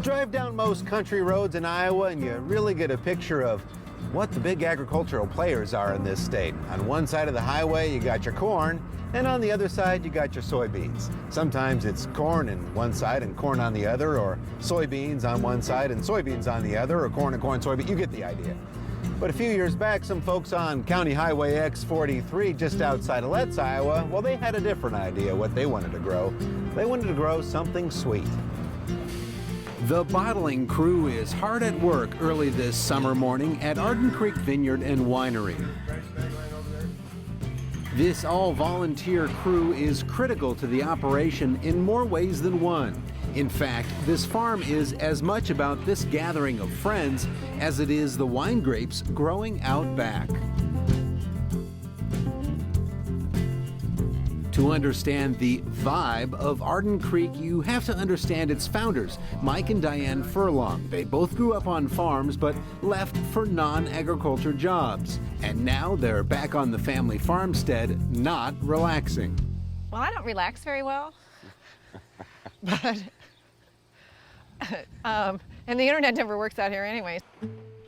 Drive down most country roads in Iowa and you really get a picture of what the big agricultural players are in this state. On one side of the highway, you got your corn, and on the other side, you got your soybeans. Sometimes it's corn on one side and corn on the other, or soybeans on one side and soybeans on the other, or corn and corn, soybean. You get the idea. But a few years back, some folks on County Highway X43 just outside of Letts, Iowa, well, they had a different idea what they wanted to grow. They wanted to grow something sweet. The bottling crew is hard at work early this summer morning at Arden Creek Vineyard and Winery. This all-volunteer crew is critical to the operation in more ways than one. In fact, this farm is as much about this gathering of friends as it is the wine grapes growing out back. To understand the vibe of Arden Creek, you have to understand its founders, Mike and Diane Furlong. They both grew up on farms but left for non-agriculture jobs. And now they're back on the family farmstead, not relaxing. Well, I don't relax very well, but and the internet never works out here anyways.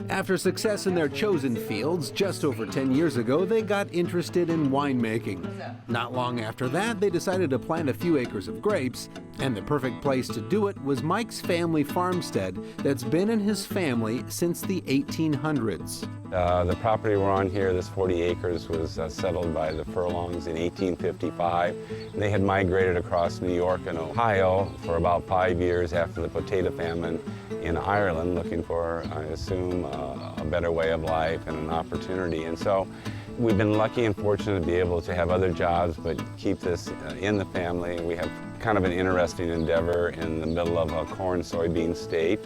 After success in their chosen fields just over 10 years ago, they got interested in winemaking. Not long after that, they decided to plant a few acres of grapes, and the perfect place to do it was Mike's family farmstead that's been in his family since the 1800s. The property we're on here, this 40 acres, was settled by the Furlongs in 1855. They had migrated across New York and Ohio for about 5 years after the potato famine in Ireland, looking for, I assume, a better way of life and an opportunity. And so we've been lucky and fortunate to be able to have other jobs, but keep this in the family. We have kind of an interesting endeavor in the middle of a corn soybean state,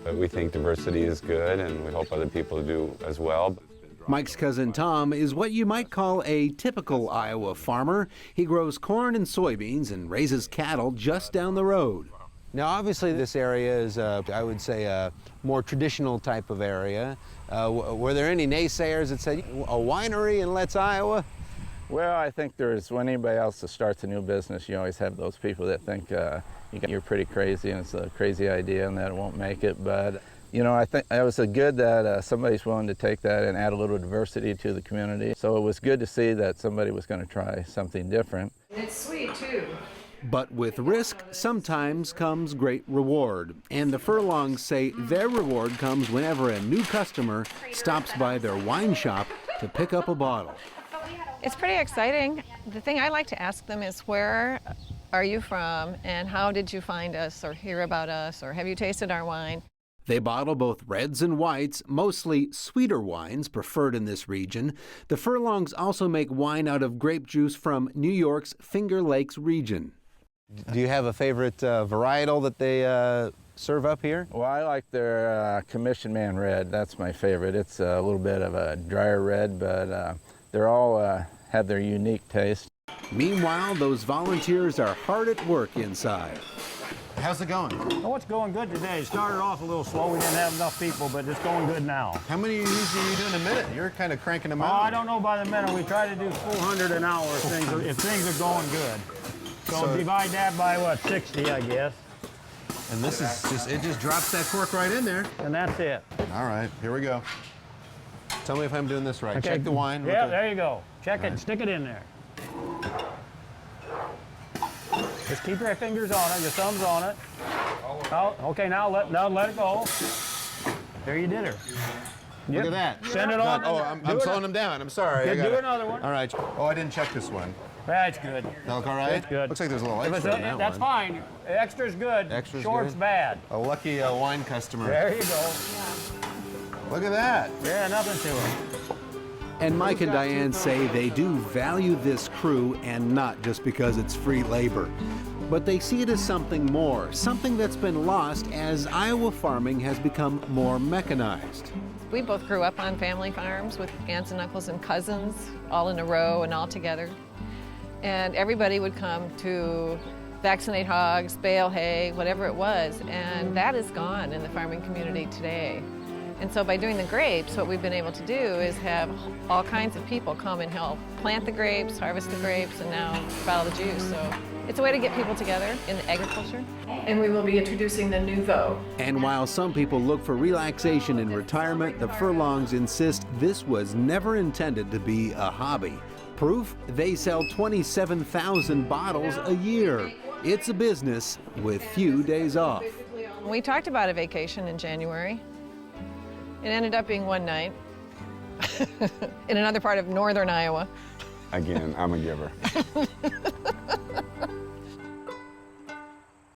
but we think diversity is good, and we hope other people do as well. Mike's cousin Tom is what you might call a typical Iowa farmer. He grows corn and soybeans and raises cattle just down the road. Now, obviously, this area is, I would say, a more traditional type of area. Were there any naysayers that said, a winery in Letts, Iowa? Well, I think when anybody else that starts a new business, you always have those people that think you're pretty crazy and it's a crazy idea and that it won't make it. But, you know, I think it was good that somebody's willing to take that and add a little diversity to the community. So it was good to see that somebody was going to try something different. It's sweet, too. But with risk, sometimes comes great reward. And the Furlongs say their reward comes whenever a new customer stops by their wine shop to pick up a bottle. It's pretty exciting. The thing I like to ask them is, where are you from, and how did you find us or hear about us, or have you tasted our wine? They bottle both reds and whites, mostly sweeter wines preferred in this region. The Furlongs also make wine out of grape juice from New York's Finger Lakes region. Do you have a favorite varietal that they serve up here? Well, I like their Commission Man Red. That's my favorite. It's a little bit of a drier red, but they're all have their unique taste. Meanwhile, those volunteers are hard at work inside. How's it going? Oh, it's going good today. It started off a little slow. We didn't have enough people, but it's going good now. How many usually you do in a minute? You're kind of cranking them out. Oh, I don't know by the minute. We try to do 400 an hour if things are going good. So divide that by, what, 60, I guess. And this is just, it just drops that cork right in there. And that's it. All right, here we go. Tell me if I'm doing this right. Okay. Check the wine. Yeah, there you go. Check it, stick it in there. Just keep your fingers on it, your thumbs on it. Oh, okay, now let it go. There, you did her. Look at that. Send it on. Oh, I'm slowing them down. I'm sorry. Yeah, do another one. All right. Oh, I didn't check this one. That's good. That look all right? That's good. Looks like there's a little extra in that That's one. fine. Extra's good. Extra's Short's good? bad. A lucky wine customer. There you go. Look at that. Yeah, nothing to it. And Mike and Diane say they do value this crew, and not just because it's free labor. But they see it as something more, something that's been lost as Iowa farming has become more mechanized. We both grew up on family farms with aunts and uncles and cousins, all in a row and all together. And everybody would come to vaccinate hogs, bale hay, whatever it was, and that is gone in the farming community today. And so by doing the grapes, what we've been able to do is have all kinds of people come and help plant the grapes, harvest the grapes, and now bottle the juice. So it's a way to get people together in agriculture. And we will be introducing the Nouveau. And while some people look for relaxation in retirement, the Furlongs insist this was never intended to be a hobby. Proof? They sell 27,000 bottles a year. It's a business with few days off. We talked about a vacation in January. It ended up being one night in another part of northern Iowa. Again, I'm a giver.